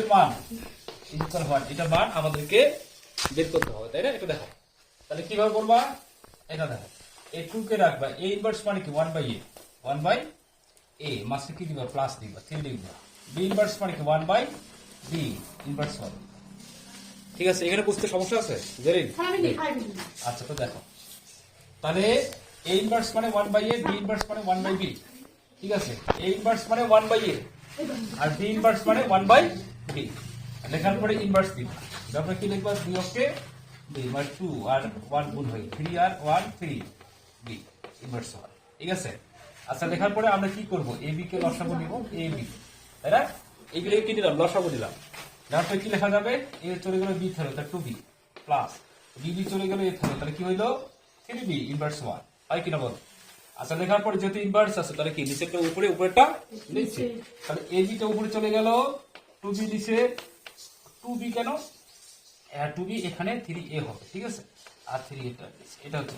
এর মান ইকুয়াল 1, এটা মান আমাদেরকে বের করতে হবে, তাই না? এটা দেখো তাহলে কিভাবে করবা, এটা দেখো a 2 কে রাখবা, a ইনভার্স মানে কি 1/a, 1/a মাসে কি দিবা প্লাস দিবা 3 লিখবা, b ইনভার্স মানে কি 1/b ইনভার্স 1। ঠিক আছে, এখানে বুঝতে সমস্যা আছে জেরিন? আচ্ছা তো দেখো তাহলে a ইনভার্স মানে 1/a, b ইনভার্স মানে 1/b। ঠিক আছে, a ইনভার্স মানে 1/a আর b ইনভার্স মানে 1/b। লেখার পরে ইনভার্স দিবা, তারপরে কি লিখবা 2 কে b মানে 2 আর 1 গুণ হয়ে 3 আর 1 3b ইনভার্স 1। ঠিক আছে, আচ্ছা লেখার পরে আমরা কি করব, ab কে লসাগু নিব, ab তাই না? ab কে কি দিলাম লসাগু দিলাম, তারপরে কি লেখা যাবে, a চলে গেল b থাকলো তাহলে 2b প্লাস bb চলে গেল a থাকলো তাহলে কি হইলো 3b ইনভার্স 1, হয় কিনা বল? আচ্ছা লেখার পরে যেহেতু ইনভার্স আছে তাহলে কি নিচেরটা উপরে উপরেরটা নিচে, তাহলে ab টা উপরে চলে গেল 2b নিচে 2b কেন 2b এখানে 3a হবে। ঠিক আছে, আর 3 এটা হচ্ছে